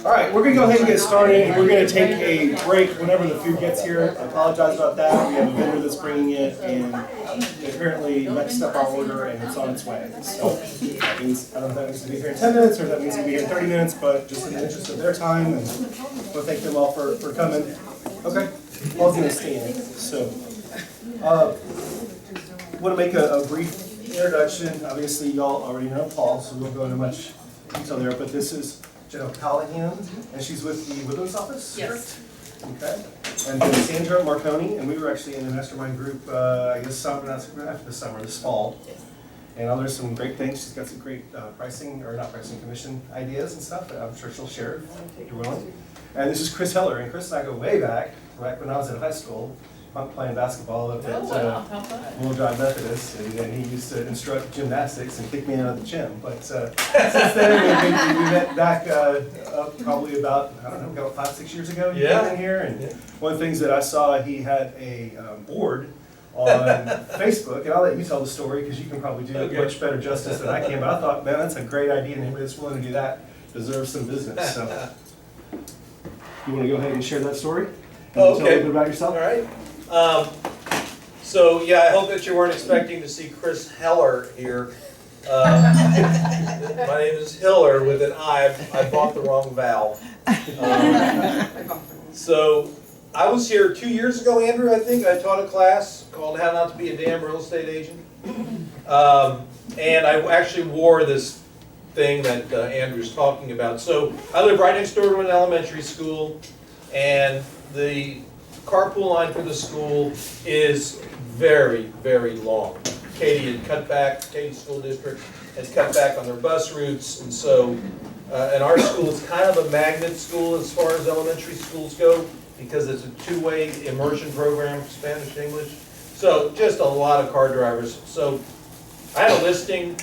All right, we're gonna go ahead and get started. We're gonna take a break whenever the food gets here. I apologize about that. We have a vendor that's bringing it, and they apparently mixed up our order, and it's on its way. So that means, I don't know if that means to be here in 10 minutes or that means to be here in 30 minutes, but just in the interest of their time, and we'll thank them all for coming. Okay, Paul's gonna stand. So, want to make a brief introduction. Obviously, y'all already know Paul, so we won't go into much detail there, but this is Jenna Callahan, and she's with the Woodlands office? Yes. Okay. And then Sandra Marconi, and we were actually in a mastermind group, I guess, after the summer, this fall. Yes. And there's some great things. She's got some great commission ideas and stuff that I'm sure she'll share if you're willing. And this is Chris Heller, and Chris and I go way back when I was in high school, playing basketball up at Willow Drive Methodist, and he used to instruct gymnastics and kick me out of the gym. But since then, we met back probably about, I don't know, about 5-6 years ago. You came in here, and one of the things that I saw, he had a board on Facebook, and I'll let you tell the story because you can probably do it much better justice than I can. But I thought, man, that's a great idea, and anybody that's willing to do that deserves some business. So, you want to go ahead and share that story? Tell a little bit about yourself. All right. So yeah, I hope that you weren't expecting to see Chris Heller here. My name is Hiller with an I. I bought the wrong vowel. So I was here 2 years ago, Andrew, I think. I taught a class called How Not to Be a Damn Real Estate Agent. And I actually wore this thing that Andrew's talking about. So I live right next door to an elementary school, and the carpool line for the school is very, very long. Katy School District has cut back on their bus routes, and so, and our school is kind of a magnet school as far as elementary schools go, because it's a two-way immersion program, Spanish, English. So just a lot of car drivers. So I had a listing,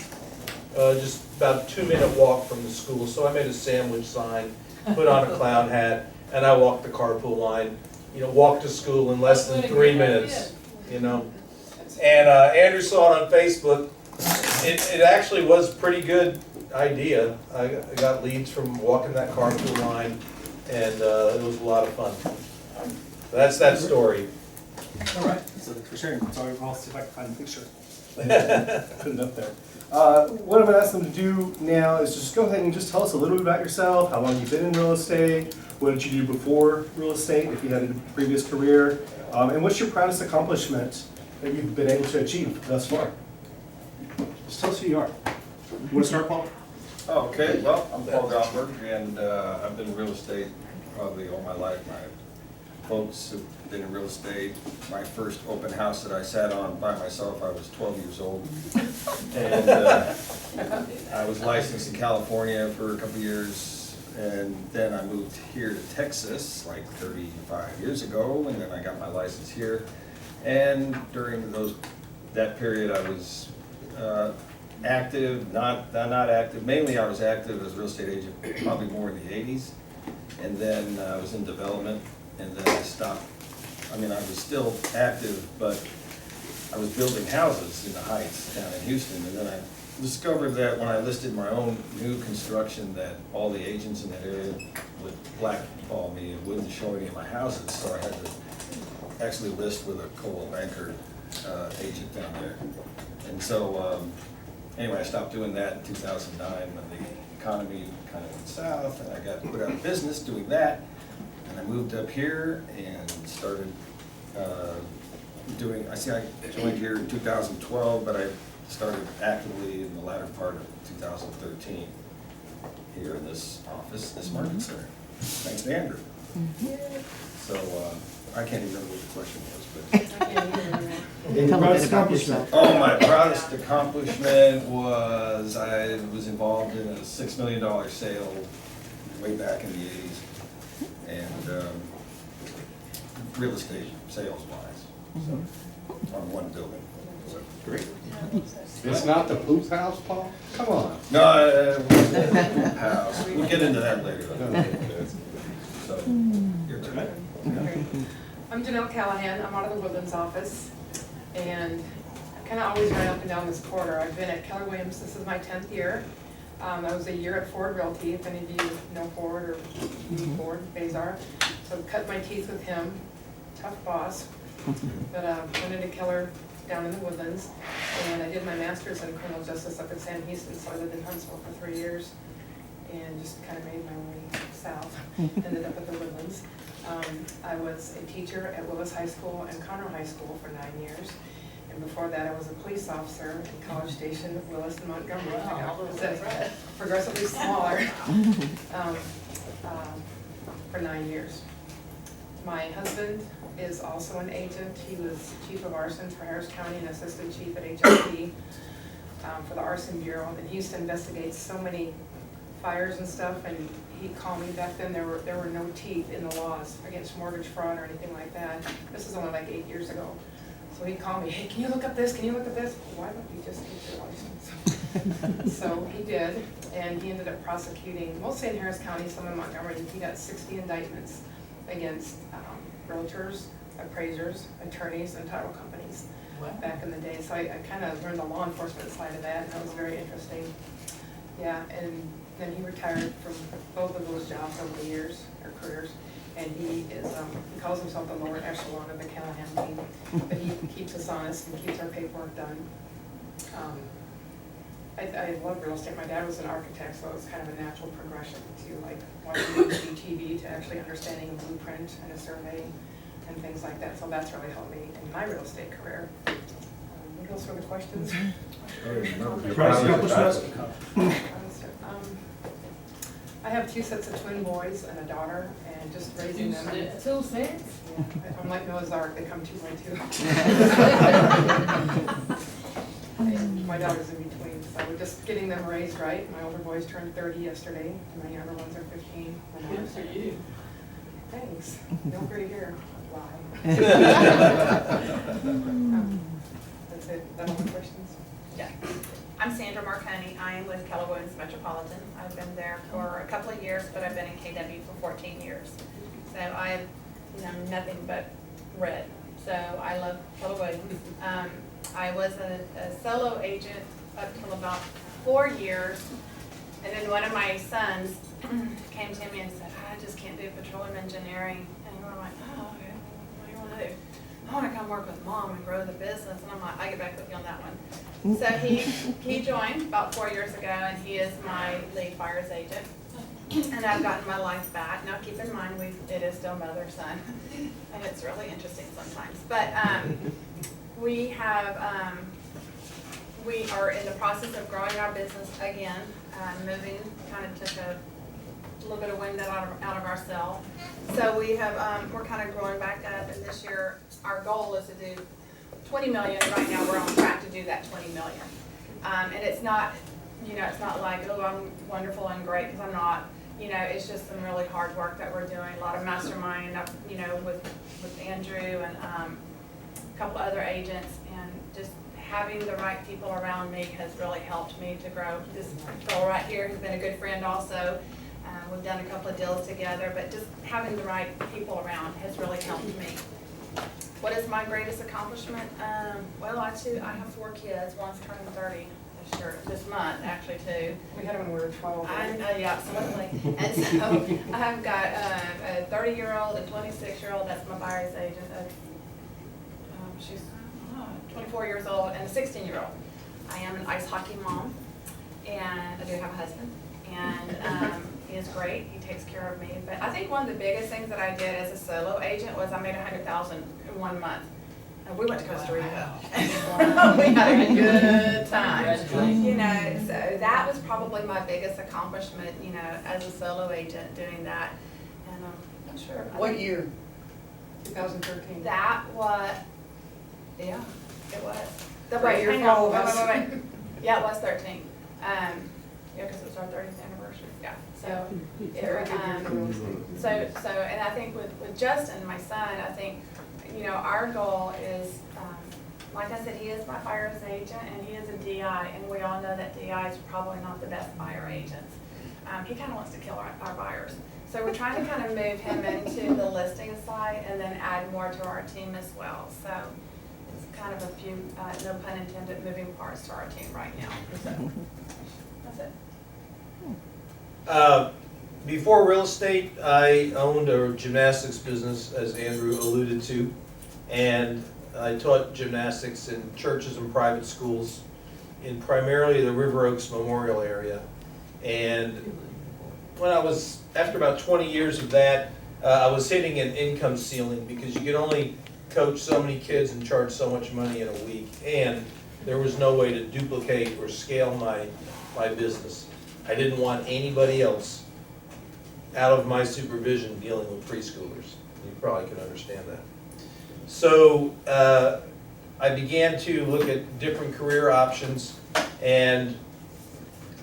just about a 2-minute walk from the school, so I made a sandwich sign, put on a clown hat, and I walked the carpool line. Walk to school in less than 3 minutes, And Andrew saw it on Facebook. It actually was a pretty good idea. I got leads from walking that carpool line, and it was a lot of fun. So that's that story. All right, so thanks for sharing. Sorry, I'll see if I can find a picture. Put it up there. What I'm going to ask them to do now is just go ahead and just tell us a little bit about yourself, how long you've been in real estate, what did you do before real estate, if you had a previous career, and what's your proudest accomplishment that you've been able to achieve thus far? Just tell us who you are. You want to start, Paul? Okay, well, I'm Paul Goldberg, and I've been in real estate probably all my life. My folks have been in real estate. My first open house that I sat on by myself, I was 12 years old. And I was licensed in California for a couple years. And then I moved here to Texas like 35 years ago, and then I got my license here. And during that period, I was active, not active. Mainly, I was active as a real estate agent, probably more in the 80s. And then I was in development, and then I stopped. I mean, I was still active, but I was building houses in the Heights down in Houston, and then I discovered that when I listed my own new construction that all the agents in that area would blackball me and wouldn't show any of my houses, so I had to actually list with a Coldwell Banker agent down there. And so anyway, I stopped doing that in 2009 when the economy kind of went south, and I got put out of business doing that, and I moved up here and started I joined here in 2012, but I started actively in the latter part of 2013 here in this office, this market center. Thanks to Andrew. So I can't even remember what the question was, but Your proudest accomplishment. oh, my proudest accomplishment was I was involved in a $6 million sale way back in the 80s, and real estate sales-wise, so on one building. So. Great. It's not the poop house, Paul? Come on. No, it wasn't a poop house. We'll get into that later. So, your turn. I'm Janelle Callahan. I'm out of the Woodlands office, and I kind of always run up and down this corridor. I've been at Keller Williams. This is my 10th year. I was a year at Ford Realty, if any of you know Ford or need Ford, Bazar. So cut my teeth with him, tough boss. But went into Keller down in the Woodlands, and I did my master's in criminal justice up in San Houston, so I lived in Huntsville for 3 years, and just kind of made my way south, ended up at the Woodlands. I was a teacher at Willis High School and Conroe High School for 9 years. And before that, I was a police officer in College Station, Willis, and Montgomery. I got progressively smaller for 9 years. My husband is also an agent. He was chief of arson for Harris County and assistant chief at HIP for the Arson Bureau. And he used to investigate so many fires and stuff, and he'd call me. Back then there were no teeth in the laws against mortgage fraud or anything like that. This is only like 8 years ago. So he'd call me, hey, can you look up this? Can you look up this? Why don't you just get your license? So he did, and he ended up prosecuting, mostly in Harris County, some in Montgomery. He got 60 indictments against realtors, appraisers, attorneys, and title companies back in the day. So I kind of learned the law enforcement side of that, and that was very interesting. Yeah, and then he retired from both of those jobs over the years, or careers. And he is, he calls himself the lower echelon of the Callahan team, but he keeps us honest and keeps our paperwork done. I love real estate. My dad was an architect, so it was kind of a natural progression to like watching TV to actually understanding a blueprint and a survey and things like that. So that's really helped me in my real estate career. What else were the questions? I have 2 sets of twin boys and a daughter, and just raising them. 2 sets? Yeah, I'm like Noah's Ark, they come 2 by 2. And my daughter's in between, so we're just getting them raised right. My older boys turned 30 yesterday, and my younger ones are 15. Good for you. Thanks. Don't gray hair. Lie. That's it. That's all the questions. Yeah. I'm Sandra Marconi. I am with Keller Williams Metropolitan. I've been there for a couple of years, but I've been in KW for 14 years. So I've known nothing but red. So I love Keller Williams. I was a solo agent up till about 4 years. And then one of my sons came to me and said, I just can't do petroleum engineering. And I'm like, oh, okay, what do you want to do? I want to come work with mom and grow the business. And I'm like, I'll get back with you on that one. So he joined about 4 years ago, and he is my lead fires agent. And I've gotten my life back. Now keep in mind, it is still mother-son, and it's really interesting sometimes. But we are in the process of growing our business again. Moving kind of took a little bit of wind out of ourselves. So we have, we're kind of growing back up, and this year our goal is to do 20 million. Right now we're on track to do that 20 million. And it's not, it's not like, oh, I'm wonderful and great, because I'm not. It's just some really hard work that we're doing. A lot of mastermind, with Andrew and a couple of other agents, and just having the right people around me has really helped me to grow. This girl right here has been a good friend also. We've done a couple of deals together, but just having the right people around has really helped me. What is my greatest accomplishment? Well, I have 4 kids. One's turning 30 this month, actually, too. We had them when we were 12. Yeah, absolutely. And so I've got a 30-year-old, a 26-year-old. That's my buyer's agent. She's 24 years old, and a 16-year-old. I am an ice hockey mom, and I do have a husband, and he is great. He takes care of me. But I think one of the biggest things that I did as a solo agent was I made $100,000 in 1 month. And we went to Costa Rica. We had a good time. So that was probably my biggest accomplishment, as a solo agent doing that. And I'm not sure. What year? 2013. That was, yeah, it was. Right, you're hang on, all of us. wait. Yeah, it was 13. Yeah, because it was our 30th anniversary. Yeah. So, and I think with Justin, my son, I think, our goal is, like I said, he is my buyer's agent, and he is a DI, and we all know that DI is probably not the best buyer agents. He kind of wants to kill our buyers. So we're trying to kind of move him into the listing side and then add more to our team as well. So it's kind of a few, no pun intended, moving parts to our team right now. So that's it. Before real estate, I owned a gymnastics business, as Andrew alluded to, and I taught gymnastics in churches and private schools in primarily the River Oaks Memorial area. And when after about 20 years of that, I was hitting an income ceiling because you could only coach so many kids and charge so much money in a week. And there was no way to duplicate or scale my business. I didn't want anybody else out of my supervision dealing with preschoolers. You probably can understand that. So I began to look at different career options, and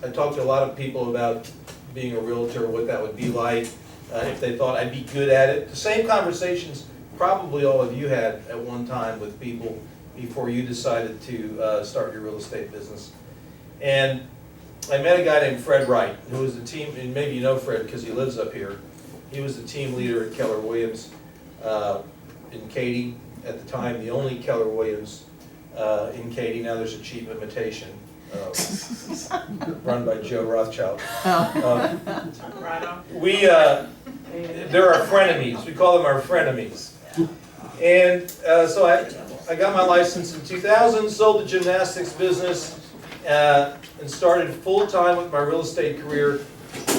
I talked to a lot of people about being a realtor, what that would be like, if they thought I'd be good at it. The same conversations probably all of you had at one time with people before you decided to start your real estate business. And I met a guy named Fred Wright, who was the team, and maybe you know Fred because he lives up here. He was the team leader at Keller Williams in Katy at the time, the only Keller Williams in Katy. Now there's a cheap imitation run by Joe Rothschild. Right on. They're our frenemies. We call them our frenemies. And so I got my license in 2000, sold the gymnastics business, and started full-time with my real estate career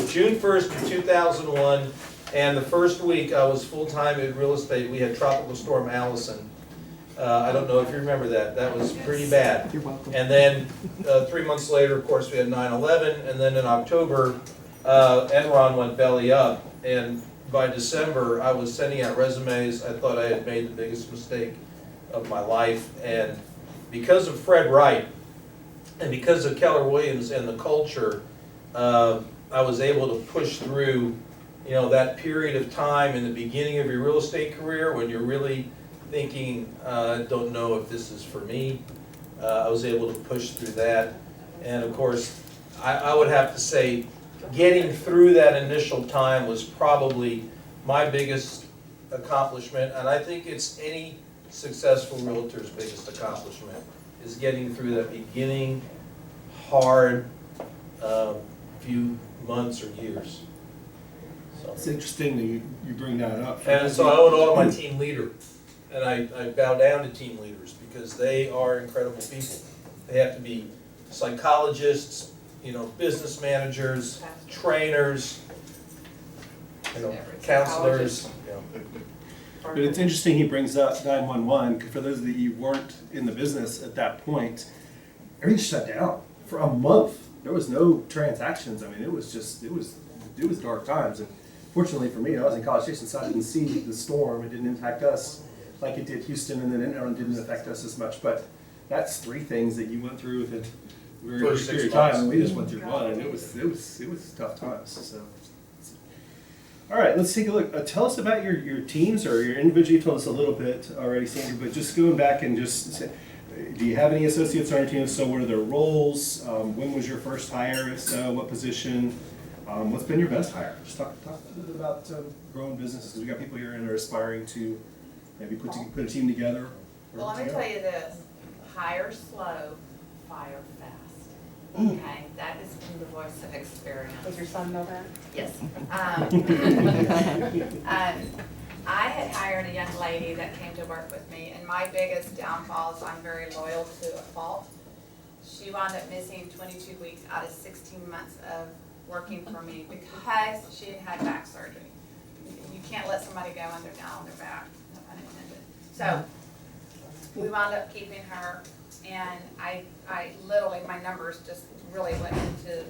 June 1st of 2001. And the first week I was full-time in real estate, we had Tropical Storm Allison. I don't know if you remember that. That was pretty bad. You're welcome. And then 3 months later, of course, we had 9/11. And then in October, Enron went belly up. And by December, I was sending out resumes. I thought I had made the biggest mistake of my life. And because of Fred Wright, and because of Keller Williams and the culture, I was able to push through, that period of time in the beginning of your real estate career when you're really thinking, I don't know if this is for me. I was able to push through that. And of course, I would have to say, getting through that initial time was probably my biggest accomplishment. And I think it's any successful realtor's biggest accomplishment, is getting through that beginning hard few months or years. It's interesting that you bring that up. And so I owe it all to my team leader. And I bow down to team leaders because they are incredible people. They have to be psychologists, business managers, trainers, counselors. But it's interesting he brings up 911, because for those of you who weren't in the business at that point, everything shut down for a month. There was no transactions. I mean, it was dark times. And fortunately for me, I was in College Station, so I didn't see the storm. It didn't impact us like it did Houston, and then Enron didn't affect us as much. But that's three things that you went through within a very For short 6 period of time, months. and we just went through one, and it was tough times. So. All right, let's take a look. Tell us about your teams or your individual. You told us a little bit already, Sandra, but just going back and just say, do you have any associates on your team? If so, what are their roles? When was your first hire? If so, what position? What's been your best hire? Just talk a little bit about growing businesses, because we got people here and are aspiring to maybe put a team together. Well, let me tell you this, hire slow, fire fast. Okay, that is from the voice of experience. Does your son know that? Yes. I had hired a young lady that came to work with me, and my biggest downfall is I'm very loyal to a fault. She wound up missing 22 weeks out of 16 months of working for me because she had had back surgery. You can't let somebody go when they're down on their back, no pun intended. So we wound up keeping her, and I literally, my numbers just really went into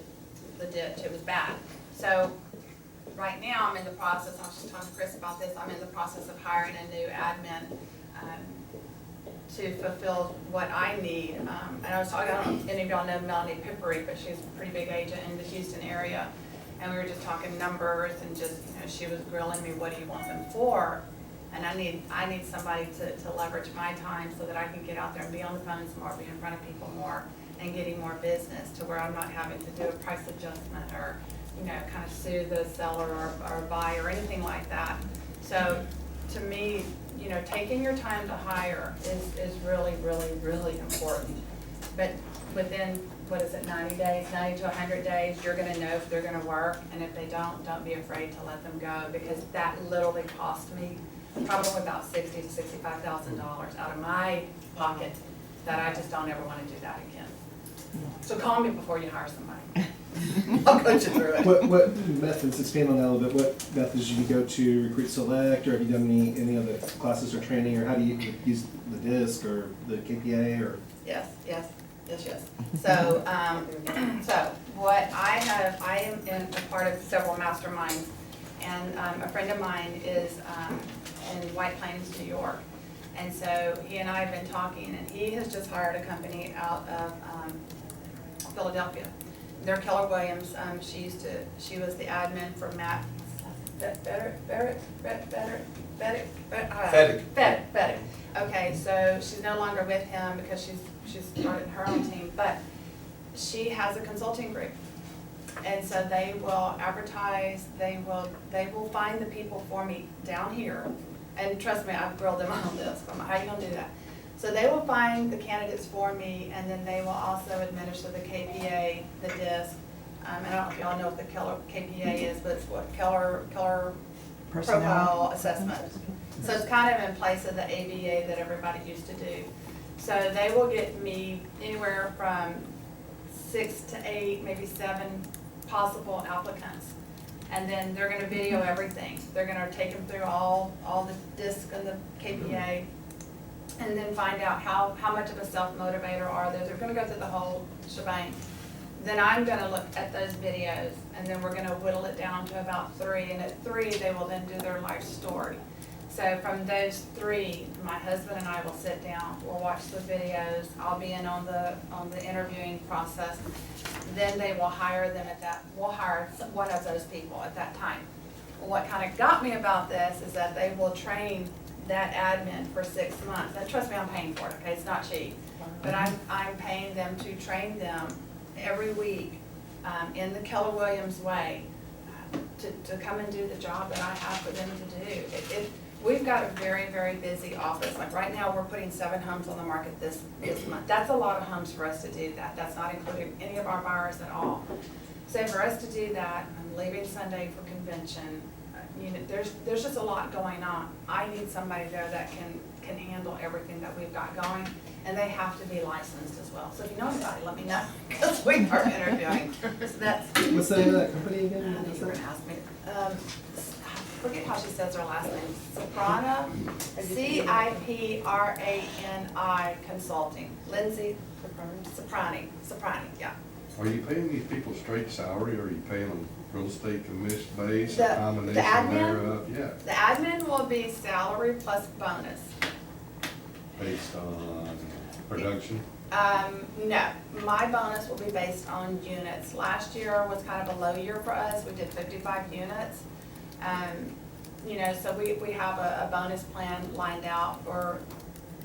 the ditch. It was bad. So right now, I'm in the process, I was just talking to Chris about this, I'm in the process of hiring a new admin to fulfill what I need. And I was talking, I don't know if any of y'all know Melanie Pippery, but she's a pretty big agent in the Houston area. And we were just talking numbers and just, she was grilling me, what do you want them for? And I need somebody to leverage my time so that I can get out there and be on the phones more, be in front of people more, and getting more business to where I'm not having to do a price adjustment or, kind of sue the seller or buyer or anything like that. So to me, taking your time to hire is really, really, really important. But within what is it, 90 days, 90 to 100 days, you're gonna know if they're gonna work, and if they don't be afraid to let them go, because that literally cost me probably about $60,000 to $65,000 out of my pocket, that I just don't ever wanna do that again. So call me before you hire somebody. I'll coach you through it. What methods, expand on that a little bit, what methods do you go to recruit select, or have you done any other classes or training, or how do you use the DISC or the KPA, or? Yes. So, so what I am in a part of several masterminds, and a friend of mine is in White Plains, New York. And so he and I have been talking, and he has just hired a company out of Philadelphia. They're Keller Williams. She was the admin for Matt Feddick. Okay, so she's no longer with him because she's started her own team, but she has a consulting group. And so they will advertise, they will find the people for me down here. And trust me, I've grilled them on this. I'm like, how you gonna do that? So they will find the candidates for me, and then they will also administer the KPA, the DISC. And I don't know if y'all know what the Keller KPA is, but it's what Keller Profile Assessment. So it's kind of in place of the ABA that everybody used to do. So they will get me anywhere from 6 to 8, maybe 7 possible applicants. And then they're gonna video everything. They're gonna take them through all the DISC and the KPA, and then find out how much of a self-motivator are they. They're gonna go through the whole shebang. Then I'm gonna look at those videos, and then we're gonna whittle it down to about 3, and at 3, they will then do their life story. So from those 3, my husband and I will sit down, we'll watch the videos, I'll be in on the interviewing process. Then they will hire them we'll hire one of those people at that time. What kind of got me about this is that they will train that admin for 6 months. And trust me, I'm paying for it, okay, it's not cheap. But I'm paying them to train them every week in the Keller Williams way to come and do the job that I have for them to do. We've got a very, very busy office. Like right now, we're putting 7 homes on the market this month. That's a lot of homes for us to do that. That's not including any of our buyers at all. So for us to do that, I'm leaving Sunday for convention. There's just a lot going on. I need somebody there that can handle everything that we've got going, and they have to be licensed as well. So if you know anybody, let me know, because we are interviewing. So that's. What's the name of that company again? You were gonna ask me. I forget how she says her last name. Soprana, CIPRANI Consulting. Lindsay Soprani, yeah. Are you paying these people straight salary, or are you paying them real estate commission based, The- a combination the admin? thereof? Yeah, The admin will be salary plus bonus. based on production. No, my bonus will be based on units. Last year was kind of a low year for us. We did 55 units. So we have a bonus plan lined out for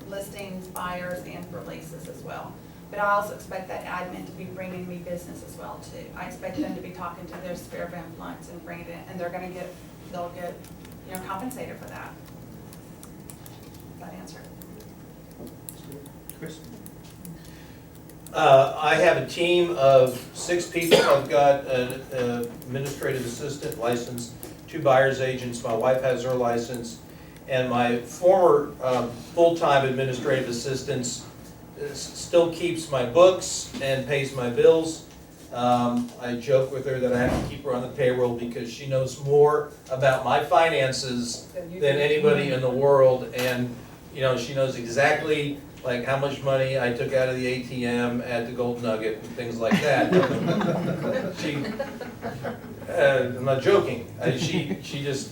listings, buyers, and for leases as well. But I also expect that admin to be bringing me business as well too. I expect them to be talking to their sphere of influence and bringing it in, and they'll get compensated for that. Does that answer? Chris? I have a team of 6 people. I've got an administrative assistant licensed, 2 buyer's agents. My wife has her license. And my former full-time administrative assistant still keeps my books and pays my bills. I joke with her that I have to keep her on the payroll because she knows more about my finances than anybody in the world. And, she knows exactly like how much money I took out of the ATM at the Gold Nugget and things like that. I'm not joking. She just,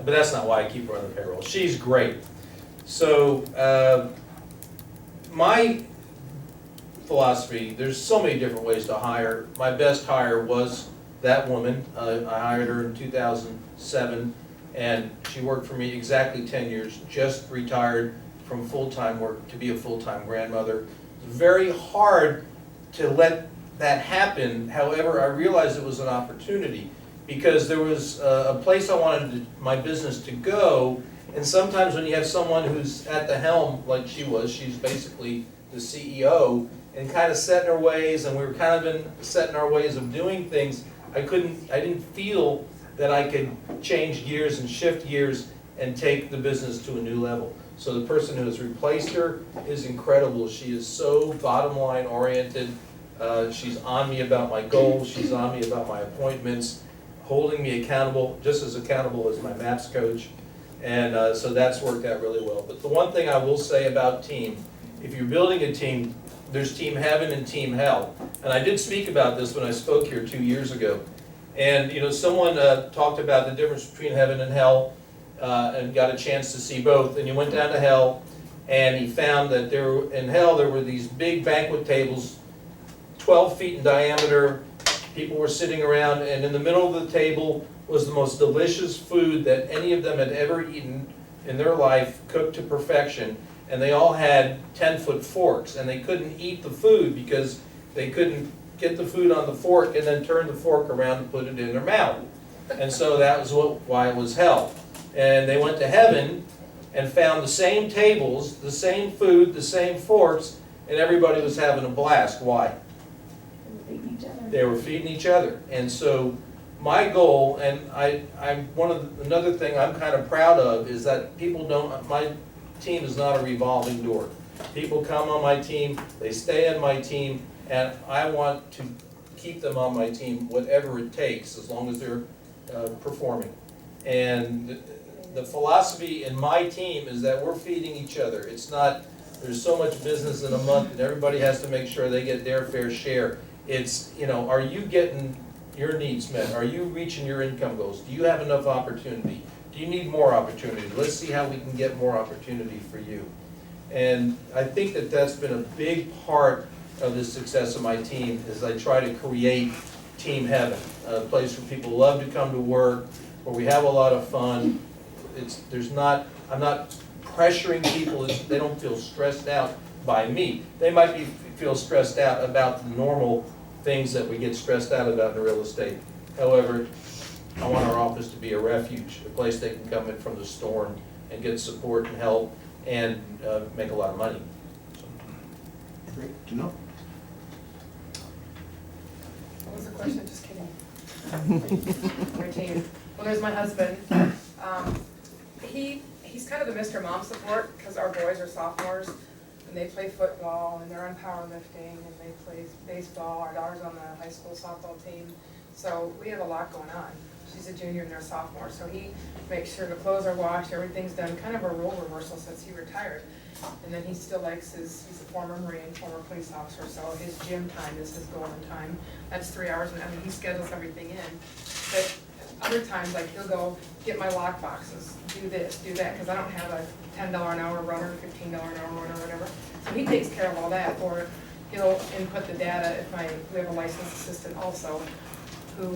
but that's not why I keep her on the payroll. She's great. So my philosophy, there's so many different ways to hire. My best hire was that woman. I hired her in 2007, and she worked for me exactly 10 years, just retired from full-time work to be a full-time grandmother. It's very hard to let that happen. However, I realized it was an opportunity because there was a place I wanted my business to go, and sometimes when you have someone who's at the helm like she was, she's basically the CEO, and kind of set in our ways, and we were kind of set in our ways of doing things, I didn't feel that I could change gears and shift gears and take the business to a new level. So the person who has replaced her is incredible. She is so bottom line oriented. She's on me about my goals, she's on me about my appointments, holding me accountable, just as accountable as my MAPS coach. And so that's worked out really well. But the one thing I will say about team, if you're building a team, there's team heaven and team hell. And I did speak about this when I spoke here 2 years ago. And someone talked about the difference between heaven and hell, and got a chance to see both. And he went down to hell, and he found that in hell there were these big banquet tables, 12 feet in diameter. People were sitting around, and in the middle of the table was the most delicious food that any of them had ever eaten in their life, cooked to perfection. And they all had 10-foot forks, and they couldn't eat the food because they couldn't get the food on the fork and then turn the fork around and put it in their mouth. And so that was why it was hell. And they went to heaven and found the same tables, the same food, the same forks, and everybody was having a blast. Why? They were feeding each other. And so my goal, and another thing I'm kind of proud of, is that my team is not a revolving door. People come on my team, they stay on my team, and I want to keep them on my team, whatever it takes, as long as they're performing. And the philosophy in my team is that we're feeding each other. It's not, there's so much business in a month, and everybody has to make sure they get their fair share. It's, are you getting your needs met? Are you reaching your income goals? Do you have enough opportunity? Do you need more opportunity? Let's see how we can get more opportunity for you. And I think that that's been a big part of the success of my team, is I try to create team heaven, a place where people love to come to work, where we have a lot of fun. I'm not pressuring people, they don't feel stressed out by me. They might feel stressed out about the normal things that we get stressed out about in real estate. However, I want our office to be a refuge, a place they can come in from the storm and get support and help and make a lot of money. Great to know. What was the question? Just kidding. My team. Well, there's my husband. He's kind of the Mr. Mom support, because our boys are sophomores, and they play football, and they're on powerlifting, and they play baseball. Our daughter's on the high school softball team. So we have a lot going on. She's a junior and they're sophomore, so he makes sure the clothes are washed, everything's done, kind of a role reversal since he retired. And then he still likes he's a former Marine, former police officer, so his gym time is his golden time. That's 3 hours, and he schedules everything in. But other times, like, he'll go get my lock boxes, do this, do that, because I don't have a $10 an hour runner, $15 an hour runner, whatever. So he takes care of all that, or he'll input the data. We have a licensed assistant also,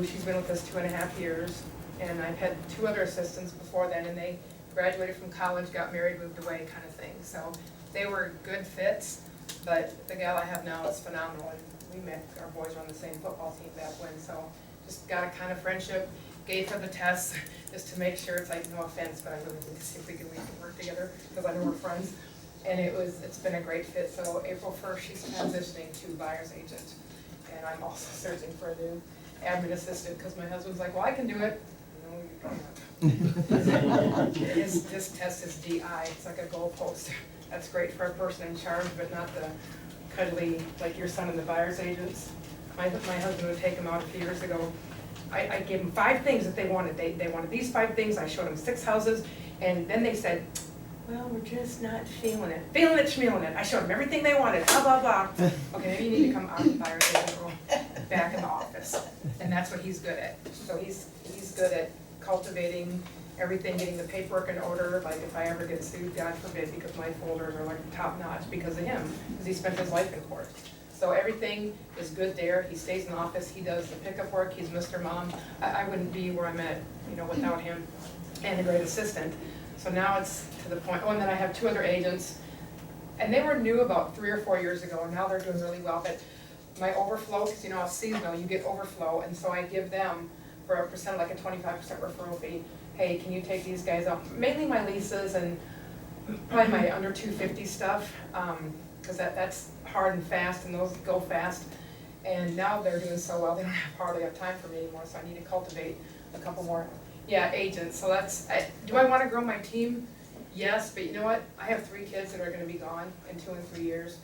she's been with us 2.5 years, and I've had 2 other assistants before then, and they graduated from college, got married, moved away kind of thing. So they were good fits, but the gal I have now is phenomenal, and we met, our boys were on the same football team back when, so just got a kind of friendship, gave her the tests, just to make sure, it's like, no offense, but I really need to see if we can work together, because I know we're friends, and it's been a great fit. So April 1st, she's transitioning to buyer's agent, and I'm also searching for a new admin assistant, because my husband's like, well, I can do it. No, you can't. This test is DI, it's like a goalpost. That's great for a person in charge, but not the cuddly, like your son and the buyer's agents. My husband would take them out a few years ago. I gave them 5 things that they wanted. They wanted these 5 things. I showed them 6 houses, and then they said, well, we're just not feeling it. Feeling it, schmealing it. I showed them everything they wanted, blah, blah, blah. Okay, maybe you need to come out of the buyer's agent role, back in the office. And that's what he's good at. So he's good at cultivating everything, getting the paperwork in order. Like if I ever get sued, God forbid, because my folders are like top notch because of him, because he spent his life in court. So everything is good there. He stays in the office. He does the pickup work. He's Mr. Mom. I wouldn't be where I'm at, without him and a great assistant. So now it's to the point, and then I have 2 other agents, and they were new about 3 or 4 years ago, and now they're doing really well. But my overflow, because it's seasonal, you get overflow, and so I give them for a percent, like a 25% referral fee. Hey, can you take these guys out? Mainly my leases and probably my under 250 stuff. because that's hard and fast, and those go fast. And now they're doing so well, they don't hardly have time for me anymore, so I need to cultivate a couple more, agents. So do I wanna grow my team? Yes, but you know what? I have 3 kids that are gonna be gone in 2 and 3 years,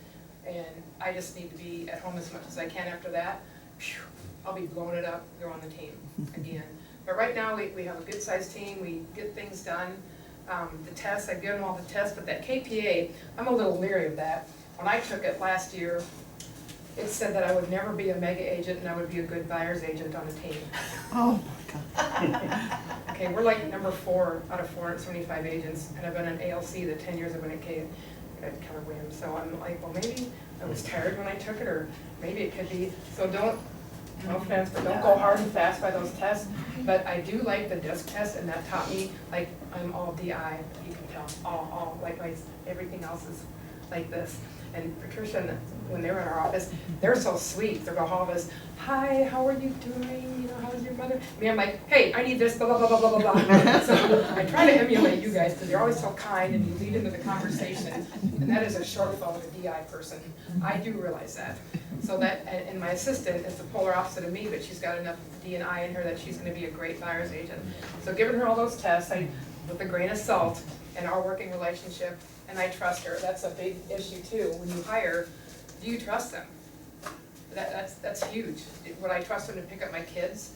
and I just need to be at home as much as I can after that. Phew, I'll be blowing it up, growing the team again. But right now, we have a good-sized team, we get things done. The tests, I've given them all the tests, but that KPA, I'm a little leery of that. When I took it last year, it said that I would never be a mega agent and I would be a good buyer's agent on a team. Oh, my God. Okay, we're like number 4 out of 475 agents, and I've been an ALC the 10 years I've been at Keller Williams. So I'm like, well, maybe I was tired when I took it, or maybe it could be. So no offense, but don't go hard and fast by those tests. But I do like the DISC test, and that taught me, like, I'm all DI, you can tell, all, like everything else is like this. And Patricia, when they were in our office, they're so sweet. They're all of us, hi, how are you doing? You know, how's your mother? Me, I'm like, hey, I need this, blah, blah, blah, blah, blah, blah. So I try to emulate you guys, because you're always so kind and you lead into the conversation. And that is a shortfall of a DI person. I do realize that. So that, and my assistant is the polar opposite of me, but she's got enough D and I in her that she's gonna be a great buyer's agent. So giving her all those tests, with a grain of salt and our working relationship, and I trust her. That's a big issue too. When you hire, do you trust them? That's huge. Would I trust her to pick up my kids?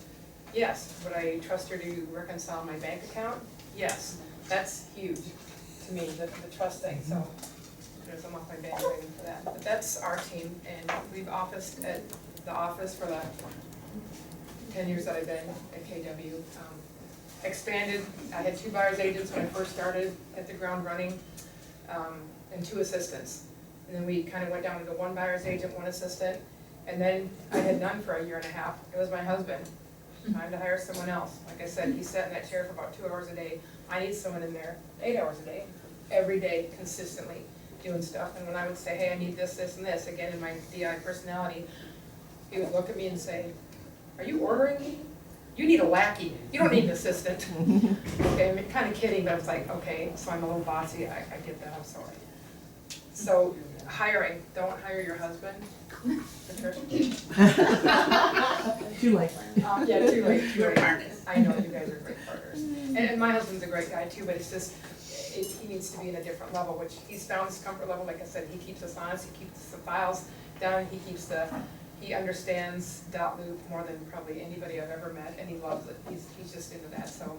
Yes. Would I trust her to reconcile my bank account? Yes. That's huge to me, the trust thing. So I'm off my bandwagon for that. But that's our team, and we've officed at the office for the 10 years that I've been at KW. Expanded. I had 2 buyer's agents when I first started, at the ground running. And 2 assistants. And then we kind of went down to 1 buyer's agent, 1 assistant, and then I had none for a year and a half. It was my husband. Time to hire someone else. Like I said, he sat in that chair for about 2 hours a day. I need someone in there 8 hours a day, every day, consistently doing stuff. And when I would say, hey, I need this, this, and this, again, in my DI personality, he would look at me and say, are you ordering me? You need a lackey. You don't need an assistant. Okay, I'm kind of kidding, but I was like, okay, so I'm a little bossy. I get that, I'm sorry. So hiring, don't hire your husband. Patricia? Too late. Yeah, too late. You're partners. I know, you guys are great partners. And my husband's a great guy too, but it's just, he needs to be in a different level, which he's found his comfort level. Like I said, he keeps us honest, he keeps the files down, he understands .loop more than probably anybody I've ever met, and he loves it. He's just into that. So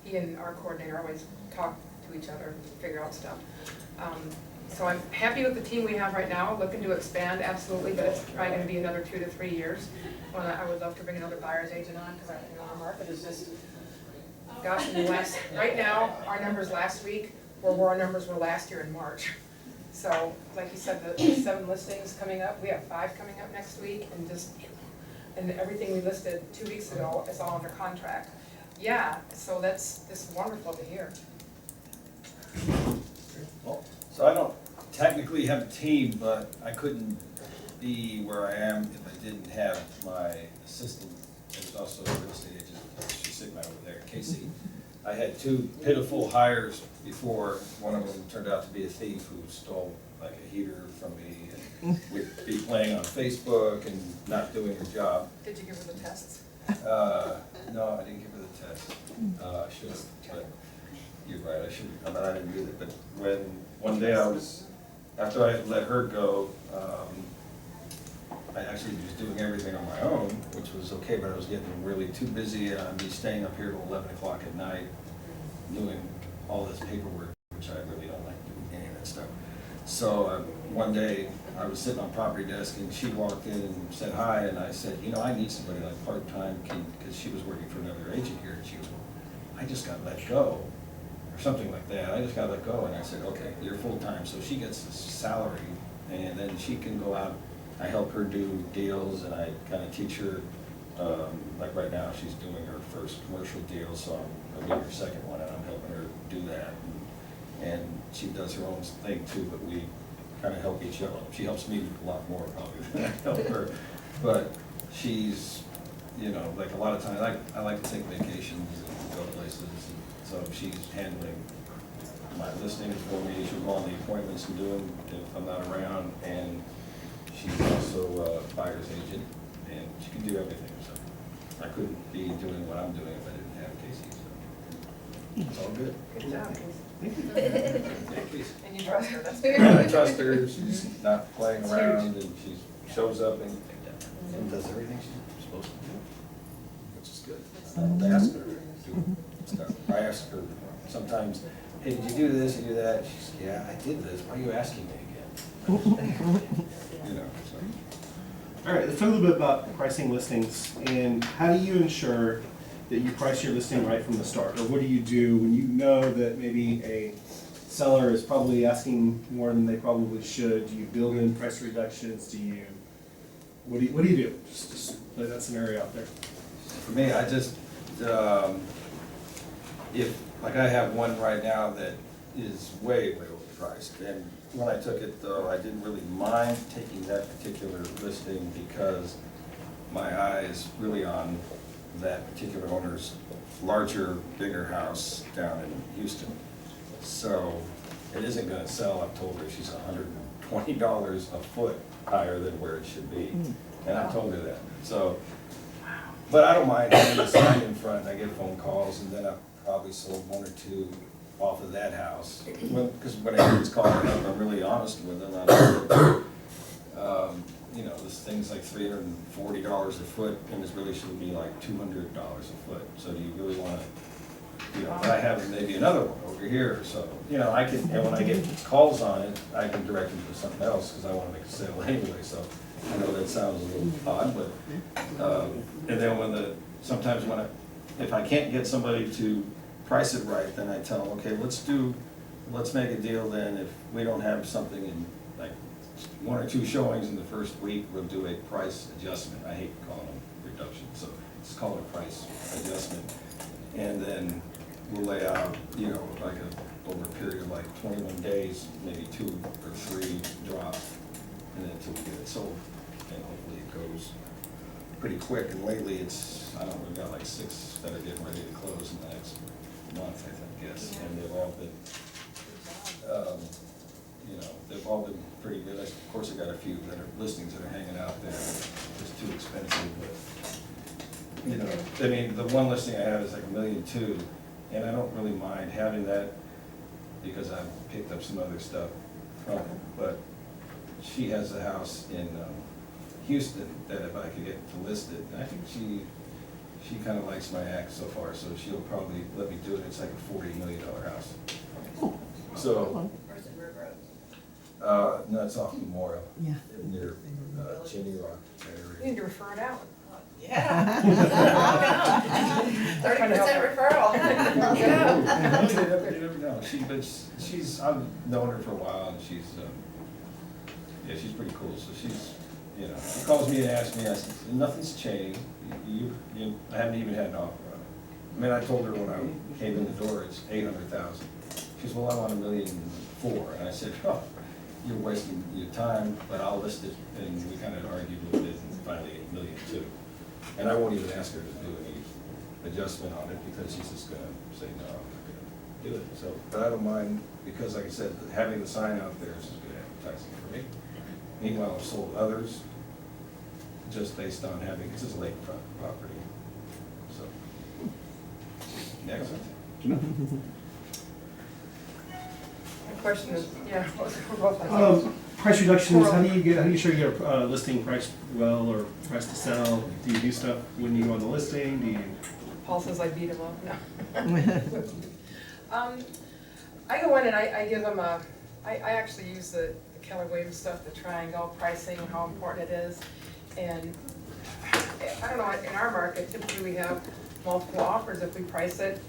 he and our coordinator always talk to each other and figure out stuff. So I'm happy with the team we have right now, looking to expand, absolutely, but it's probably gonna be another 2 to 3 years. Well, I would love to bring another buyer's agent on, because our market is just, gosh, in the last, right now, our numbers last week were where our numbers were last year in March. So, like you said, the 7 listings coming up, we have 5 coming up next week, and everything we listed 2 weeks ago is all under contract. Yeah, so that's wonderful to hear. So I don't technically have a team, but I couldn't be where I am if I didn't have my assistant, who's also a real estate agent. She's sitting right over there, Casey. I had 2 pitiful hires before. One of them turned out to be a thief who stole like a heater from me and would be playing on Facebook and not doing her job. Did you give her the tests? No, I didn't give her the test. I should have, but you're right, I shouldn't, I didn't do it. But one day after I let her go, I actually was doing everything on my own, which was okay, but I was getting really too busy, and I'd be staying up here till 11 o'clock at night, doing all this paperwork, which I really don't like doing any of that stuff. So one day, I was sitting on property desk, and she walked in and said hi, and I said, you know, I need somebody like part-time, because she was working for another agent here, and she goes, I just got let go, or something like that. I just got let go, and I said, okay, you're full-time. So she gets a salary, and then she can go out. I help her do deals, and I kind of teach her, like right now, she's doing her first commercial deal, so I'm doing her second one, and I'm helping her do that. And she does her own thing too, but we kind of help each other. She helps me a lot more probably than I help her. But she's, you know, like a lot of times, I like to take vacations and go places, and so she's handling my listings for me. She'll go on the appointments and do them if I'm not around. And she's also a buyer's agent, and she can do everything, so. I couldn't be doing what I'm doing if I didn't have Casey, so. It's all good. Good job, Casey. Yeah, Casey. And you trust her, that's I good. trust her, she's not playing It's around, and she shows up and does everything she's supposed to do, which is good. I don't ask her to do stuff. I ask her sometimes, hey, did you do this, you do that? She's, yeah, I did this, why are you asking me again? You know, so. All right, let's talk a little bit about pricing listings, and how do you ensure that you price your listing right from the start? Or what do you do when you know that maybe a seller is probably asking more than they probably should? Do you build in price reductions? What do you do? Just lay that scenario out there. For me, I just, like I have one right now that is way, way overpriced. And when I took it though, I didn't really mind taking that particular listing because my eye is really on that particular owner's larger, bigger house down in Houston. So it isn't gonna sell. I've told her she's $120 a foot higher than where it should be. And I've told her that. So, but I don't mind having a sign in front. I get phone calls, and then I've probably sold one or two off of that house. Because when everyone's calling up, I'm really honest with them. You know, this thing's like $340 a foot, and it really should be like $200 a foot. So do you really want to, you know, but I have maybe another one over here, so, you know, I can, and when I get calls on it, I can direct them to something else, because I want to make a sale anyway, so I know that sounds a little odd, but, and then sometimes if I can't get somebody to price it right, then I tell them, okay, let's make a deal then. If we don't have something in like 1 or 2 showings in the first week, we'll do a price adjustment. I hate calling them reduction, so just call it a price adjustment. And then we'll lay out, you know, like over a period of like 21 days, maybe 2 or 3 drops, and then until we get it sold. And hopefully it goes pretty quick. And lately it's, I don't know, we've got like 6 that are getting ready to close in the next month, I guess. And they've all been, you know, they've all been pretty good. Of course, I've got a few that are listings that are hanging out there, just too expensive, but, you know, I mean, the one listing I have is like $1.2 million, and I don't really mind having that because I've picked up some other stuff from it, but she has a house in Houston that if I could get to list it, and I think she kind of likes my act so far, so she'll probably let me do it. It's like a $40 million house. So, Where's it, River Road? no, it's off Memorial, Yeah. near Chinny Rock You area. need to refer it out. Yeah. 30% referral. You never know. I've known her for a while, and she's pretty cool. So she's, you know, she calls me and asks me. I said, nothing's changed. I haven't even had an offer on it. I mean, I told her when I came in the door, it's $800,000. She says, well, I want $1.4 million. And I said, oh, you're wasting your time, but I'll list it. And we kind of argued a little bit, and finally $1.2 million. And I won't even ask her to do any adjustment on it because she's just gonna say, no, I'm not gonna do it. So, but I don't mind, because like I said, having the sign out there is good advertising for me. Meanwhile, I've sold others just based on having, this is lakefront property, so. Next. The question is, yeah. both. Price reductions, how do you show your listing priced well or priced to sell? Do you do stuff when you go on the listing? Do you? Paul says I beat him up, no. I go in and I give them I actually use the Keller Williams stuff, the triangle pricing, how important it is. And I don't know, in our market, typically we have multiple offers if we price it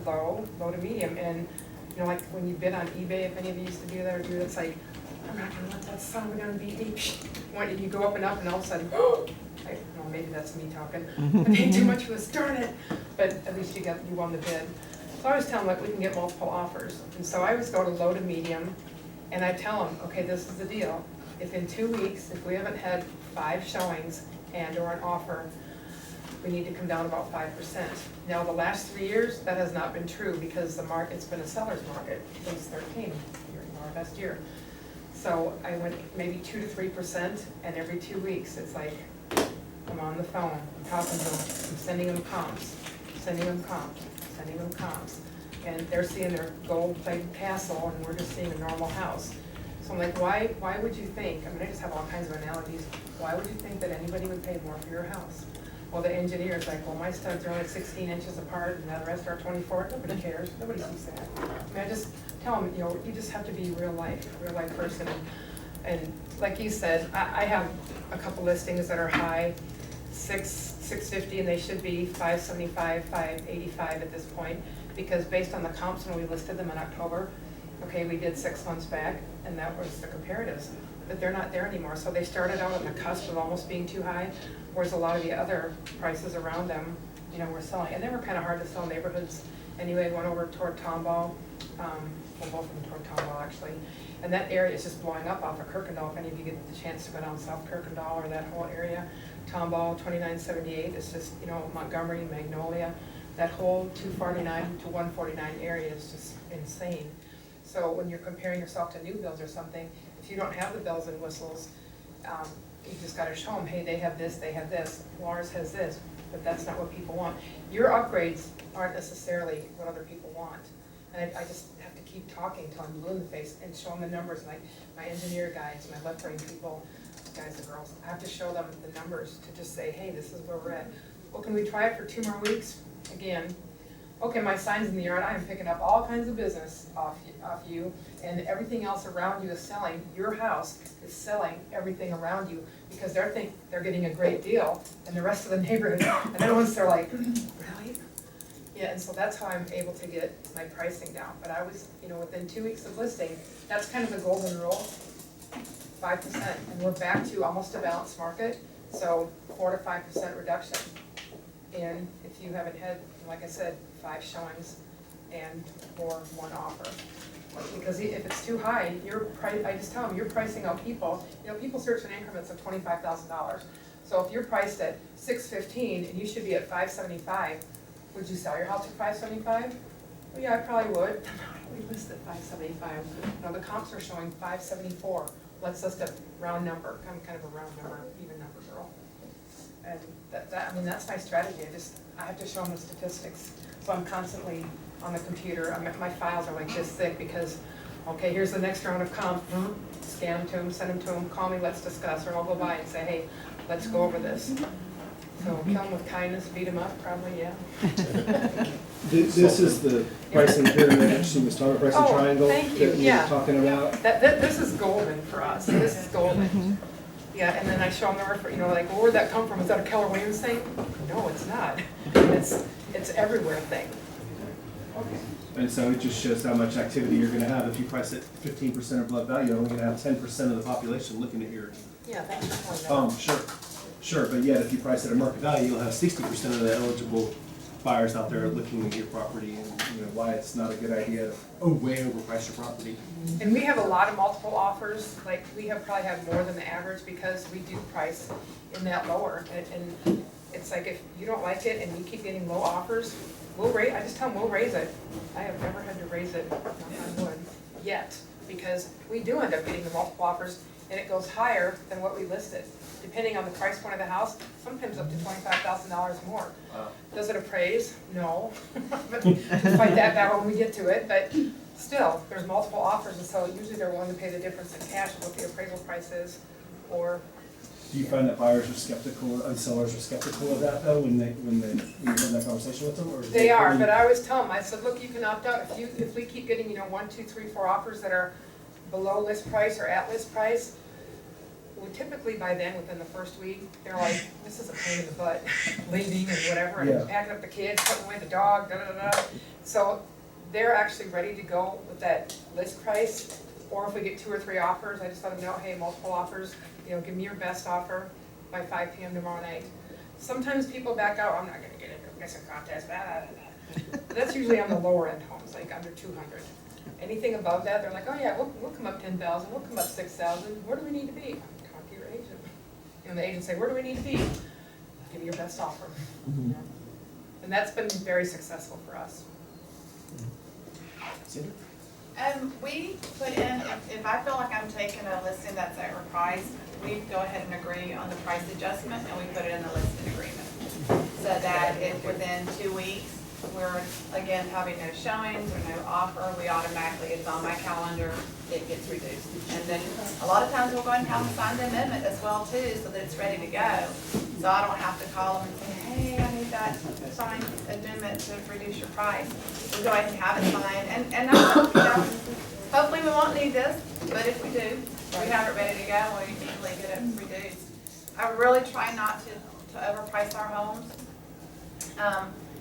low to medium. And, you know, like when you bid on eBay, if any of you used to do that or do it, it's like, I'm not gonna let that son of a gun beat me. When you go up and up and all of a sudden, well, maybe that's me talking. I paid too much for this, darn it. But at least you won the bid. So I always tell them, like, we can get multiple offers. And so I always go to low to medium, and I tell them, okay, this is the deal. If in 2 weeks, if we haven't had 5 showings and or an offer, we need to come down about 5%. Now, the last 3 years, that has not been true because the market's been a seller's market since 13, our best year. So I went maybe 2 to 3%, and every 2 weeks, it's like, I'm on the phone, I'm talking to them, I'm sending them comps, sending them comps, sending them comps. And they're seeing their gold-plated castle, and we're just seeing a normal house. So I'm like, why would you think, I mean, I just have all kinds of analogies, why would you think that anybody would pay more for your house? Well, the engineer's like, well, my studs are only 16 inches apart, and the rest are 24, nobody cares, nobody sees that. I mean, I just tell them, you just have to be real life person. And like you said, I have a couple listings that are high, $650, and they should be $575, $585 at this point, because based on the comps when we listed them in October, okay, we did 6 months back, and that was the comparatives, but they're not there anymore. So they started out on the cusp of almost being too high, whereas a lot of the other prices around them, were selling, and they were kind of hard to sell neighborhoods. Anyway, one over toward Tomball, well, both of them toward Tomball actually, and that area is just blowing up off of Kirkendall. If any of you get the chance to go down South Kirkendall or that whole area, Tomball, 2978, it's just, Montgomery, Magnolia, that whole 249 to 149 area is just insane. So when you're comparing yourself to new builds or something, if you don't have the bells and whistles, you just gotta show them, hey, they have this, well, ours has this, but that's not what people want. Your upgrades aren't necessarily what other people want. And I just have to keep talking till I'm blue in the face and show them the numbers, like my engineer guides, my left brain people, guys and girls, I have to show them the numbers to just say, hey, this is where we're at. Well, can we try it for 2 more weeks? Again, okay, my sign's in the yard, I am picking up all kinds of business off you, and everything else around you is selling. Your house is selling everything around you, because they think they're getting a great deal, and the rest of the neighborhood, and then once they're like, really? Yeah, and so that's how I'm able to get my pricing down. But I was, within 2 weeks of listing, that's kind of the golden rule, 5%, and we're back to almost a balanced market, so 4 to 5% reduction. And if you haven't had, like I said, 5 showings or 1 offer. Because if it's too high, I just tell them, you're pricing out people. People search in increments of $25,000. So if you're priced at $615 and you should be at $575, would you sell your house for $575? Well, yeah, I probably would. We list at $575. The comps are showing $574. Let's list a round number. I'm kind of a round number, even number girl. And that's my strategy. I have to show them the statistics. So I'm constantly on the computer. My files are like this thick because, okay, here's the next round of comp. Scan them to them, send them to them, call me, let's discuss. Or I'll go by and say, hey, let's go over this. So kill them with kindness, beat them up, probably, yeah. This is the pricing pyramid that she was talking about, pricing triangle thank you. that you were talking about. This is golden for us. This is golden. Yeah, and then I show them the reference, like, well, where'd that come from? Is that a Keller Williams thing? No, it's not. It's everywhere thing. Okay. And so it just shows how much activity you're gonna have. If you price it 15% of blood value, you're only gonna have 10% of the population looking at your. Yeah, thanks for pointing that out. Sure, but yet if you price it at market value, you'll have 60% of the eligible buyers out there looking at your property, and why it's not a good idea to way overprice your property. And we have a lot of multiple offers, like we probably have more than the average because we do price in that lower. And it's like if you don't like it and you keep getting low offers, I just tell them we'll raise it. I have never had to raise it, knock on wood, yet, because we do end up getting the multiple offers and it goes higher than what we listed. Depending on the price point of the house, sometimes up to $25,000 more. Wow. Does it appraise? No. But we'll fight that battle when we get to it, but still, there's multiple offers, and so usually they're willing to pay the difference in cash of what the appraisal price is, or. Do you find that buyers are skeptical, and sellers are skeptical of that though, when you have that conversation with them, or? They are, but I always tell them, I said, look, you can opt out, if we keep getting, 1, 2, 3, 4 offers that are below list price or at list price, well, typically by then, within the first week, they're like, this is a pain in the butt, leaving and whatever, and packing up the kids, putting away the dog, da-da-da-da. So they're actually ready to go with that list price, or if we get 2 or 3 offers, I just let them know, hey, multiple offers, give me your best offer by 5 p.m. tomorrow night. Sometimes people back out, I'm not gonna get into a guessing contest, blah, blah, blah. But that's usually on the lower end homes, like under 200. Anything above that, they're like, oh yeah, we'll come up 10,000, we'll come up 6,000, where do we need to be? Talk to your agent. The agent say, where do we need to be? give you your best offer. And that's been very successful for us. We put in, if I feel like I'm taking a listing that's overpriced, we go ahead and agree on the price adjustment and we put it in the listing agreement. So that if within 2 weeks, we're again having no showings or no offer, we automatically, it's on my calendar, it gets reduced. And then a lot of times we'll go ahead and have them sign the amendment as well too, so that it's ready to go. So I don't have to call them and say, hey, I need that signed amendment to reduce your price. We go ahead and have it signed, and hopefully we won't need this, but if we do, we have it ready to go, and we usually get it reduced. I really try not to overprice our homes.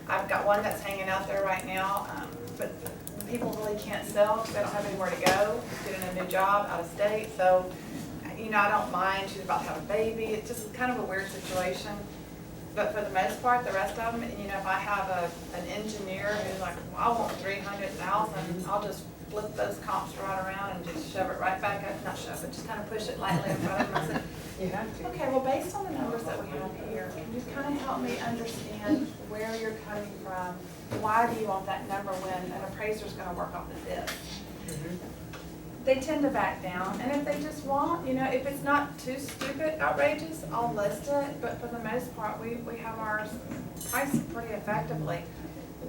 I've got one that's hanging out there right now, but people really can't sell because they don't have anywhere to go, getting a new job out of state. So, you know, I don't mind. She's about to have a baby. It's just kind of a weird situation. But for the most part, the rest of them, you know, if I have an engineer who's like, well, I want 300,000, I'll just flip those comps right around and just shove it right back up. Not shove it, just kind of push it lightly in front of them. I said, You have to. okay, well, based on the numbers that we have here, can you kind of help me understand where you're coming from? Why do you want that number when an appraiser's gonna work off of this? They tend to back down, and if they just want, you know, if it's not too stupid, outrageous, I'll list it, but for the most part, we have ours priced pretty effectively.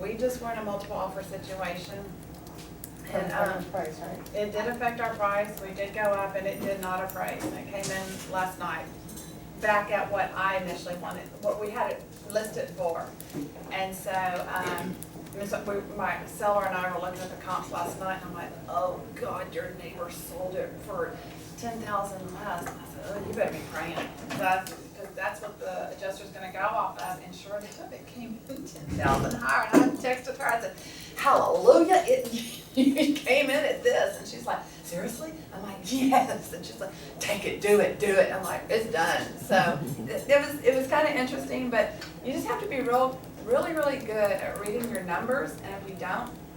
We just were in a multiple offer situation. And, Price, right? it did affect our price, we did go up, and it did not appraise, and it came in last night, back at what I initially wanted, what we had it listed for. And so, my seller and I were looking at the comps last night, and I'm like, oh God, your neighbor sold it for 10,000 less. And I said, oh, you better be praying, because that's what the adjuster's gonna go off of, and sure enough, it came in 10,000 higher, and I texted her, I said, hallelujah, you came in at this, and she's like, seriously? I'm like, yes, and she's like, take it, do it, I'm like, it's done. So, it was kinda interesting, but you just have to be really good at reading your numbers, and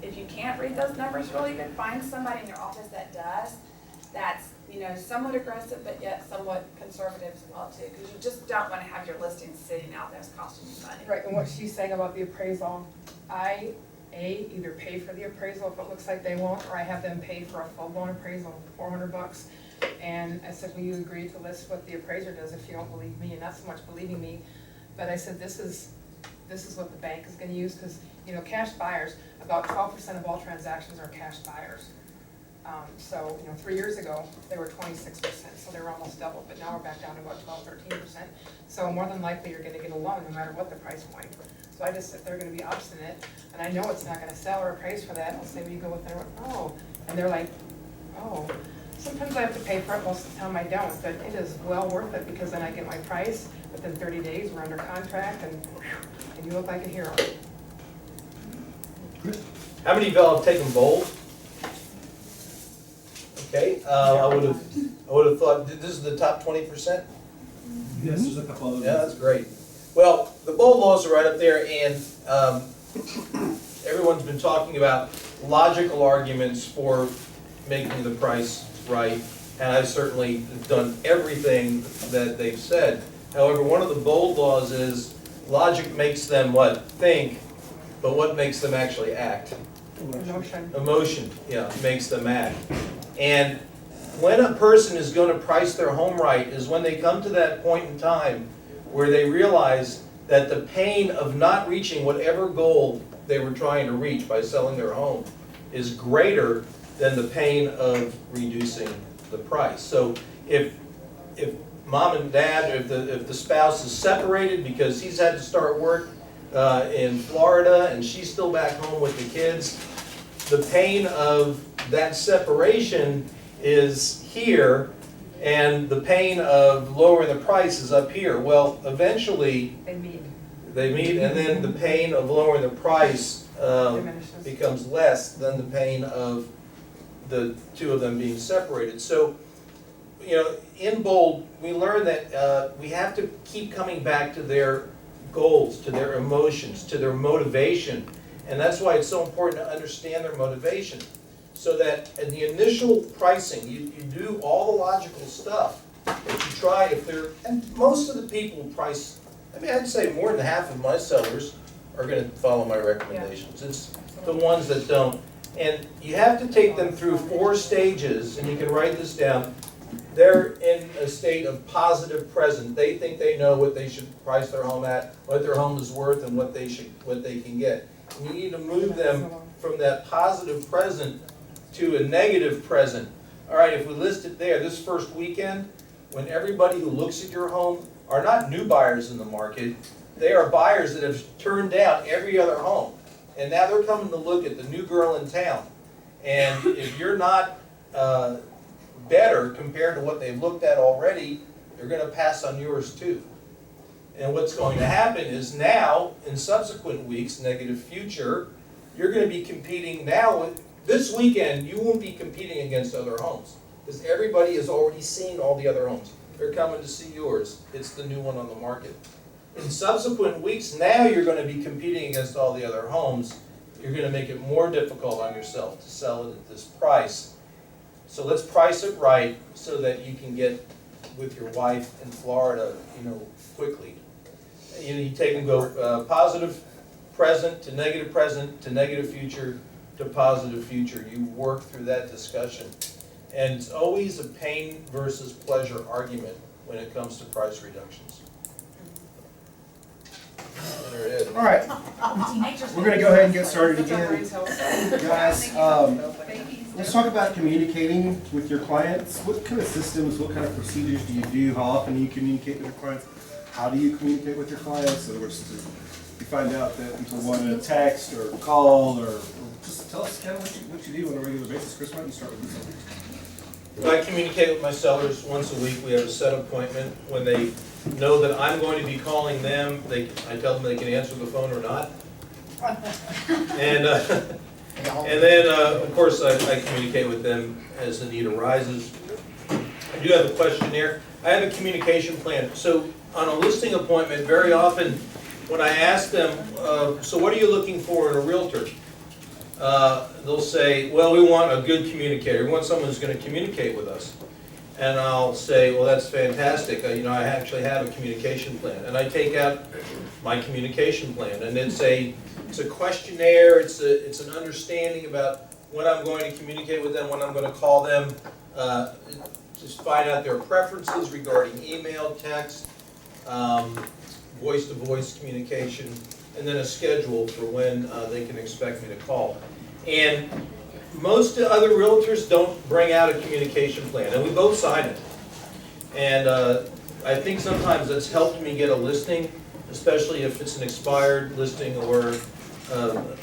if you can't read those numbers really good, find somebody in your office that does, that's, you know, somewhat aggressive, but yet somewhat conservative as well too, because you just don't want to have your listings sitting out there, it's costing you money. Right, and what she's saying about the appraisal, I, either pay for the appraisal if it looks like they won't, or I have them pay for a full-blown appraisal, $400. And I said, will you agree to list what the appraiser does if you don't believe me, and not so much believing me, but I said, this is what the bank is gonna use, because, you know, cash buyers, about 12% of all transactions are cash buyers. So, you know, 3 years ago, they were 26%, so they were almost double, but now we're back down to about 12-13%. So more than likely, you're gonna get a loan no matter what the price point. So I just, if they're gonna be obstinate, and I know it's not gonna sell or appraise for that, I'll say, well, you go with their, oh, and they're like, oh. Sometimes I have to pay for it, most of the time I don't, but it is well worth it, because then I get my price, within 30 days, we're under contract, and you look like a hero. How many of y'all have taken bold? Okay, I would have thought, this is the top 20%? Yes, there's a couple of Yeah, that's great. Well, the bold laws are right up there, and everyone's been talking about logical arguments for making the price right, and I've certainly done everything that they've said. However, one of the bold laws is logic makes them what? Think, but what makes them actually act? Emotion. Emotion, yeah, makes them act. And when a person is going to price their home right is when they come to that point in time where they realize that the pain of not reaching whatever goal they were trying to reach by selling their home is greater than the pain of reducing the price. So if mom and dad, if the spouse is separated because he's had to start work in Florida and she's still back home with the kids, the pain of that separation is here, and the pain of lowering the price is up here. Well, eventually They meet. they meet, and then the pain of lowering the price Diminishes. becomes less than the pain of the two of them being separated. So, you know, in bold, we learn that we have to keep coming back to their goals, to their emotions, to their motivation. And that's why it's so important to understand their motivation. So that in the initial pricing, you do all the logical stuff, but you try, and most of the people price I mean, I'd say more than half of my sellers are gonna follow my recommendations. It's the ones that don't. And you have to take them through 4 stages, and you can write this down. They're in a state of positive present. They think they know what they should price their home at, what their home is worth, and what they can get. And you need to move them from that positive present to a negative present. All right, if we list it there, this first weekend, when everybody who looks at your home are not new buyers in the market, they are buyers that have turned down every other home. And now they're coming to look at the new girl in town. And if you're not better compared to what they've looked at already, they're gonna pass on yours too. And what's going to happen is now, in subsequent weeks, negative future, you're gonna be competing now with, this weekend, you won't be competing against other homes. Because everybody has already seen all the other homes. They're coming to see yours. It's the new one on the market. In subsequent weeks, now you're gonna be competing against all the other homes. You're gonna make it more difficult on yourself to sell it at this price. So let's price it right so that you can get with your wife in Florida, quickly. You take and go positive present to negative future to positive future. You work through that discussion. And it's always a pain versus pleasure argument when it comes to price reductions. There it is. All right, we're gonna go ahead and get started again. Guys, let's talk about communicating with your clients. What kind of systems, what kind of procedures do you do? How often do you communicate with your clients? How do you communicate with your clients? In other words, you find out that people want to text or call, or just tell us kind of what you do on a regular basis. Chris, why don't you start with this? I communicate with my sellers once a week. We have a set appointment. When they know that I'm going to be calling them, I tell them they can answer the phone or not. And then, of course, I communicate with them as the need arises. I do have a questionnaire. I have a communication plan. So on a listing appointment, very often when I ask them, so what are you looking for in a realtor? They'll say, well, we want a good communicator. We want someone who's going to communicate with us. And I'll say, well, that's fantastic. I actually have a communication plan. And I take out my communication plan. And it's a questionnaire. It's an understanding about when I'm going to communicate with them, when I'm going to call them. Just find out their preferences regarding email, text, voice-to-voice communication, and then a schedule for when they can expect me to call. And most other realtors don't bring out a communication plan, and we both sign it. And I think sometimes that's helped me get a listing, especially if it's an expired listing or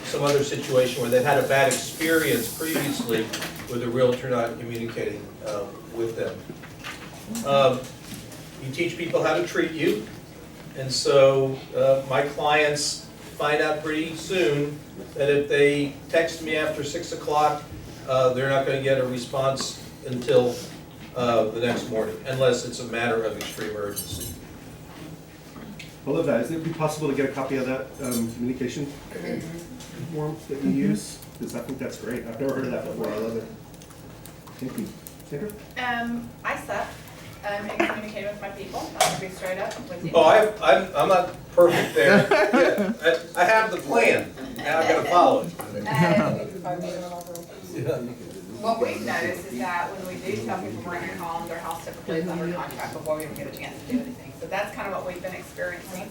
some other situation where they've had a bad experience previously with a realtor not communicating with them. You teach people how to treat you, and so my clients find out pretty soon that if they text me after 6 o'clock, they're not going to get a response until the next morning, unless it's a matter of extreme urgency. I love that. Isn't it be possible to get a copy of that communication form that you use? Because I think that's great. I've never heard of that before. I love it. Thank you. Sandra? I suck in communicating with my people. I'm gonna be straight up with you. Oh, I'm not perfect there. Yeah, I have the plan, now I've got to follow it. What we've noticed is that when we do tell people we're gonna call them, their house typically is under contract before we even get a chance to do anything. So that's kind of what we've been experiencing.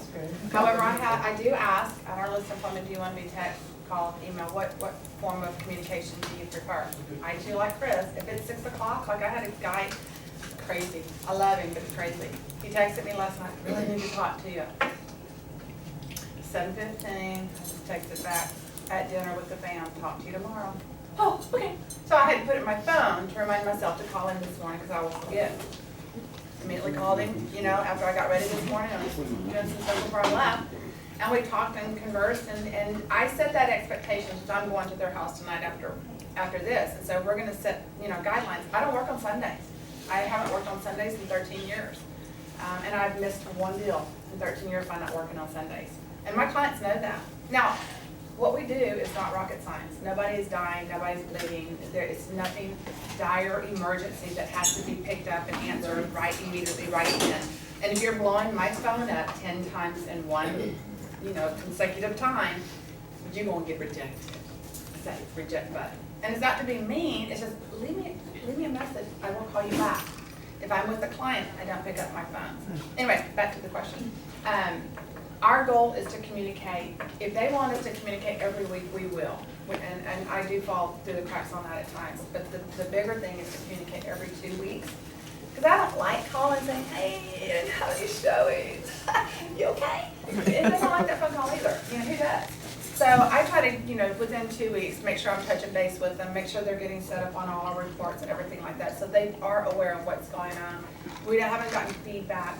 However, I do ask at our list appointment, do you want to be text, call, email, what form of communication do you prefer? I too, like Chris, if it's 6 o'clock, like I had a guy, crazy, I love him, but he's crazy. He texted me last night, really need to talk to you. 7:15, I just texted back, at dinner with the fam, talk to you tomorrow. Oh, okay. So I had to put it in my phone to remind myself to call him this morning because I will forget. Immediately called him, after I got ready this morning, I was doing some stuff before I left. And we talked and conversed, and I set that expectation that I'm going to their house tonight after this. And so we're gonna set, guidelines. I don't work on Sundays. I haven't worked on Sundays in 13 years. And I've missed one deal in 13 years by not working on Sundays. And my clients know that. Now, what we do is not rocket science. Nobody is dying, nobody's bleeding. There is nothing dire emergency that has to be picked up and answered right immediately, right then. And if you're blowing my phone up 10 times in one, consecutive time, you're gonna get rejected. It's that reject button. And it's not to be mean, it's just leave me a message, I will call you back. If I'm with a client, I don't pick up my phone. Anyway, back to the question. Our goal is to communicate. If they want us to communicate every week, we will. And I do fall through the cracks on that at times. But the bigger thing is to communicate every 2 weeks. Because I don't like calling saying, hey, how are you showing? You okay? And I don't like that phone call either. Who does? So I try to, within 2 weeks, make sure I'm touching base with them, make sure they're getting set up on all our reports and everything like that, so they are aware of what's going on. We haven't gotten feedback.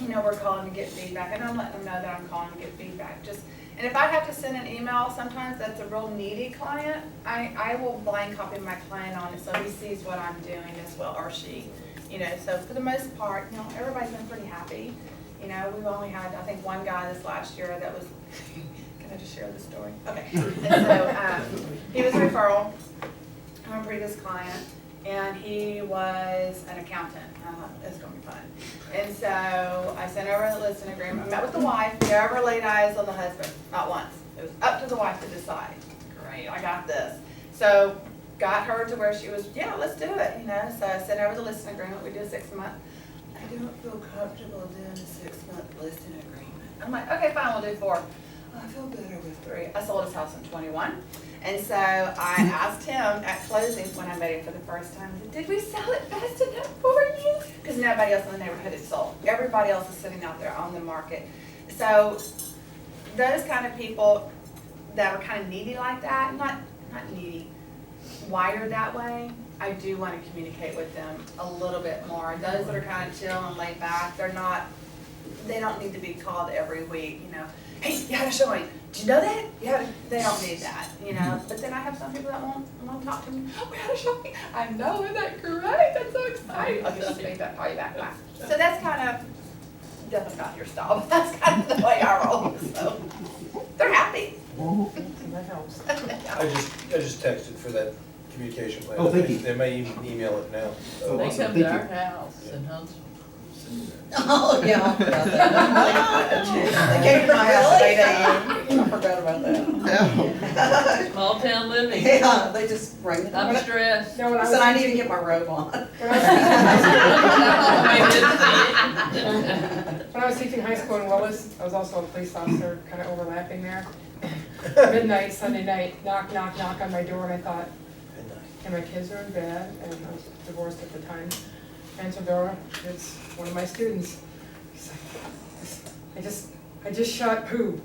We're calling to get feedback, and I'm letting them know that I'm calling to get feedback. And if I have to send an email, sometimes that's a real needy client, I will blind copy my client on it so he sees what I'm doing as well, or she. So for the most part, everybody's been pretty happy. We've only had, I think, one guy this last year that was, can I just share the story? Okay. And so he was a referral from a previous client, and he was an accountant. I thought, it's going to be fun. And so I sent over the listing agreement. I met with the wife, never laid eyes on the husband, not once. It was up to the wife to decide. Great, I got this. So got her to where she was, yeah, let's do it, So I sent over the listing agreement. We do a 6-month. I don't feel comfortable doing a 6-month listing agreement. I'm like, okay, fine, we'll do 4. I feel better with 3. I sold his house in 21. And so I asked him at closing when I met him for the first time, did we sell it fast enough for you? Because nobody else in the neighborhood is sold. Everybody else is sitting out there on the market. So those kind of people that are kind of needy like that, not needy, wired that way, I do want to communicate with them a little bit more. Those that are kind of chill and laid back, they don't need to be called every week, Hey, you had a showing. Did you know that? They don't need that, But then I have some people that won't talk to me. Oh, we had a showing. I know, isn't that great? That's so exciting. I'll just make that call you back. So that's kind of definitely not your style. But that's kind of the way I roll. So they're happy. That helps. I just texted for that communication plan. Oh, thank you. They may even email it now. So. They They come to our house in Huntsville. Oh, yeah. They came to my house at 8 a.m. I forgot about that. Small town living. Yeah, they just rang it. I'm stressed. No, when I said I need to get my robe on. When I was teaching high school in Willis, I was also a police officer, kind of overlapping there. Midnight, Sunday night, knock, knock, knock on my door, and I thought, and my kids are in bed, and I was divorced at the time. Answer the door, it's one of my students. He's like, I just shot who?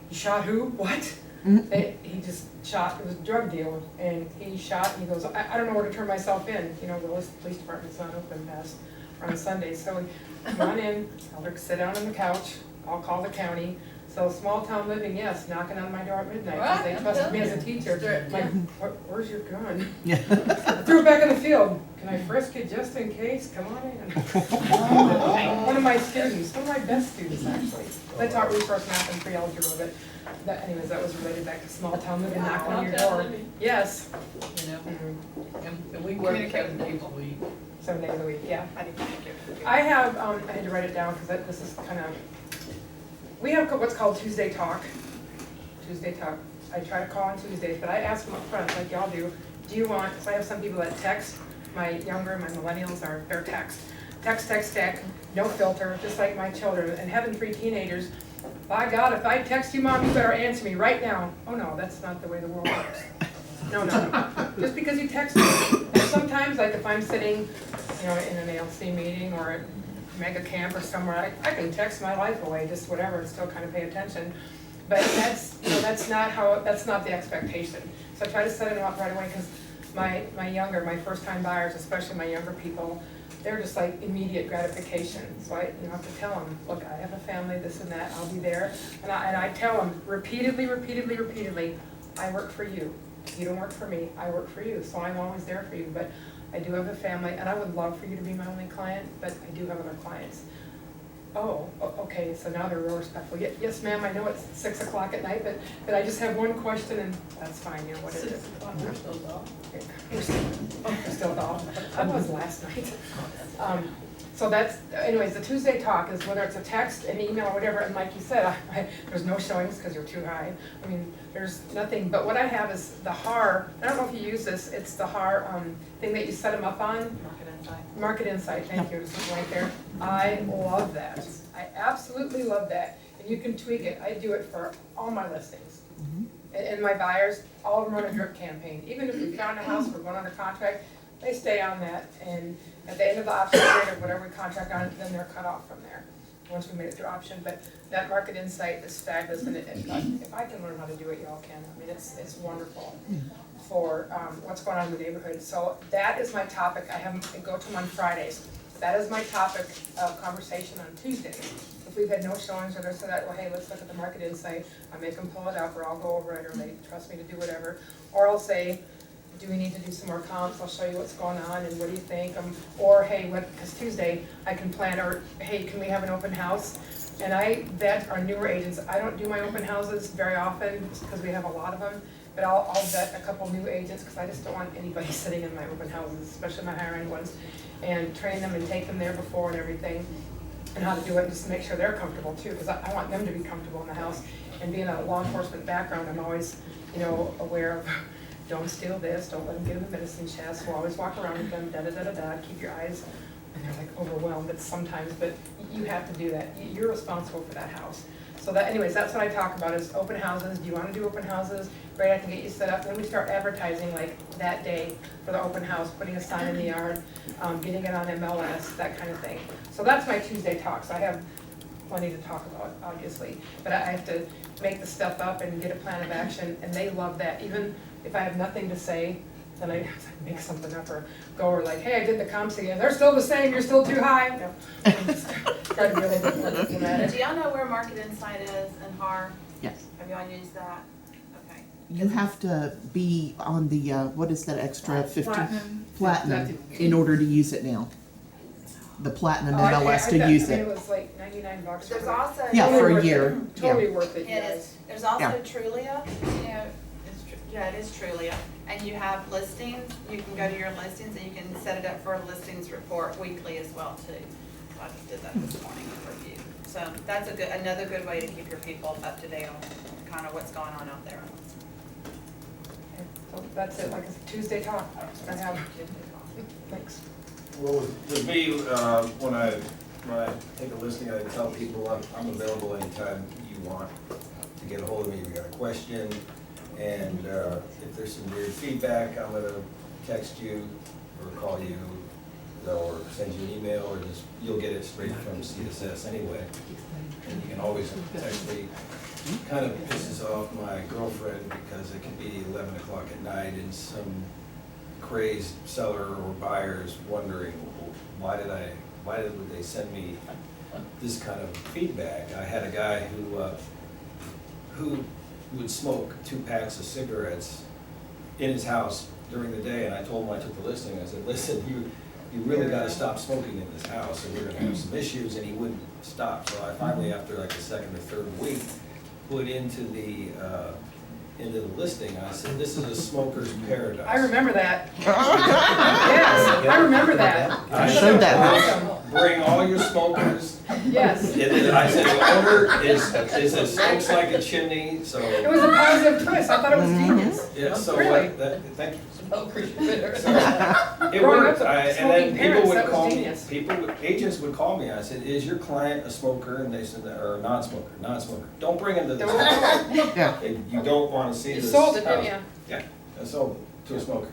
You shot who? What? He just shot, it was a drug deal, and he shot, and he goes, I don't know where to turn myself in. Willis Police Department's not open past on Sundays, so come on in, I'll sit down on the couch, I'll call the county. So small town living, yes, knocking on my door at midnight, because they trusted me as a teacher. Like, where's your gun? I threw it back in the field. Can I frisk it just in case? Come on in. One of my students, one of my best students actually. I taught resource math and pre-algebra, but anyways, that was related back to small town living, knocking on your door. Yes. And we work 7 days a week. 7 days a week, yeah. I have, I had to write it down because this is kind of, we have what's called Tuesday Talk. Tuesday Talk. I try to call on Tuesdays, but I ask them up front, like y'all do you want, because I have some people that text, my millennials they're text. Text, no filter, just like my children, and having 3 teenagers. By God, if I text you, Mom, you better answer me right now. Oh no, that's not the way the world works. No. Just because you text me. And sometimes, like if I'm sitting, in an ALC meeting or at mega camp or somewhere, I can text my life away, just whatever, and still kind of pay attention. But that's not the expectation. So I try to set it up right away, because my first time buyers, especially my younger people, they're just like immediate gratification. So I have to tell them, look, I have a family, this and that, I'll be there. And I tell them repeatedly, I work for you. You don't work for me, I work for you. So I'm always there for you. But I do have a family, and I would love for you to be my only client, but I do have other clients. Oh, okay, so now they're real respectful. Yes, ma'am, I know it's 6 o'clock at night, but I just have one question, and that's fine, what is it? 6 o'clock, we're still off. We're still off. I was last night. So that's, anyways, the Tuesday talk is whether it's a text, an email, or whatever, and like you said, there's no showings because you're too high. I mean, there's nothing, but what I have is the HAR, I don't know if you use this, it's the HAR thing that you set them up on. Market Insight. Market Insight, thank you, it's right there. I love that. I absolutely love that. And you can tweak it. I do it for all my listings. And my buyers, all of them run a drip campaign. Even if we found a house, we're going under contract, they stay on that. And at the end of the option period or whatever we contract on, then they're cut off from there, once we made it through option. But that Market Insight is fabulous, and if I can learn how to do it, y'all can. I mean, it's wonderful for what's going on in the neighborhood. So that is my topic. I go to them on Fridays. That is my topic of conversation on Tuesdays. If we've had no showings or this or that, well, hey, let's look at the Market Insight. I make them pull it up, or I'll go over it, or they trust me to do whatever. Or I'll say, do we need to do some more comps? I'll show you what's going on and what do you think? Or hey, because Tuesday I can plan, or hey, can we have an open house? And I vet our newer agents. I don't do my open houses very often because we have a lot of them, but I'll vet a couple new agents because I just don't want anybody sitting in my open houses, especially my higher end ones, and train them and take them there before and everything, and how to do it, just to make sure they're comfortable too, because I want them to be comfortable in the house. And being a law enforcement background, I'm always, aware of, don't steal this, don't let them get in the medicine chest, we'll always walk around with them, da-da-da-da-da, keep your eyes, and they're like overwhelmed sometimes, but you have to do that. You're responsible for that house. So that, anyways, that's what I talk about is open houses. Do you want to do open houses? Great, I can get you set up. Then we start advertising like that day for the open house, putting a sign in the yard, getting it on MLS, that kind of thing. So that's my Tuesday talks. I have plenty to talk about, obviously, but I have to make the stuff up and get a plan of action, and they love that. Even if I have nothing to say, then I make something up or go or like, hey, I did the comps again. They're still the same. You're still too high. No, I'm just try to be a little bit more diplomatic. Do y'all know where Market Insight is in HAR? Yes. Have y'all used that? Okay. You have to be on the, what is that extra 15? Platinum. Platinum, in order to use it now. The platinum Oh, I MLS thought to use It it. was like $99. There's also. Yeah, for a Totally worth year, it. Totally worth it, you It guys. is. There's also Yeah. Trulia, it is Trulia, and you have listings, you can go to your listings and you can set it up for a listings report weekly as well too. So I just did that this morning for you. So that's another good way to keep your people up to date on kind of what's going on out there. Okay, so that's it, like a Tuesday talk. I have, thanks. Well, with me, when I take a listing, I tell people I'm available anytime you want to get a hold of me. If you got a question, and if there's some weird feedback, I'm gonna text you or call you, or send you an email, or just, you'll get it straight from CSS anyway. And you can always text me. Kind of pisses off my girlfriend because it can be 11 o'clock at night and some crazed seller or buyers wondering, why would they send me this kind of feedback? I had a guy who would smoke 2 packs of cigarettes in his house during the day, and I told him, I took the listing, I said, listen, you really gotta stop smoking in this house, and we're gonna have some issues, and he wouldn't stop. So I finally, after like the second or third week, put into the listing, I said, this is a smoker's paradise. I remember that. Yes, I remember that. I showed that Awesome. Bring all your smokers. Yes. I said, the owner is a smokes like a chimney, so. It was a positive twist. I thought it was genius. Yeah, so Really? thank you. Well, appreciate it. It Growing worked, up with and then smoking people parents, would that was call me, genius. agents would call me, I said, is your client a smoker? And they said, or a non-smoker. Don't bring him to this house. Yeah. You don't wanna see You this sold it, didn't house. you? Yeah, I sold it to a smoker.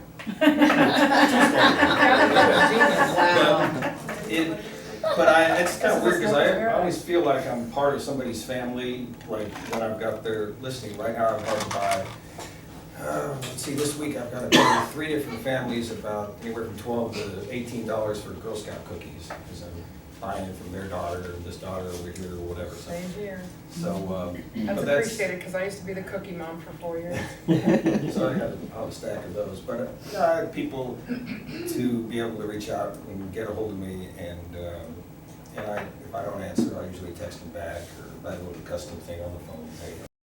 Wow. It's kind of weird, because I always feel like I'm part of somebody's family, like when I've got their listing. Right now I've had to buy, let's see, this week I've got to buy 3 different families about anywhere from $12 to $18 for Girl Scout cookies, because I'm buying it from their daughter, or this daughter over here, or whatever. Same here. So, That's but appreciated, because I used to be the cookie mom for 4 years. So I got a stack of those, but I have people to be able to reach out and get a hold of me, and if I don't answer, I usually text them back, or I have a little custom thing on the phone. Hey,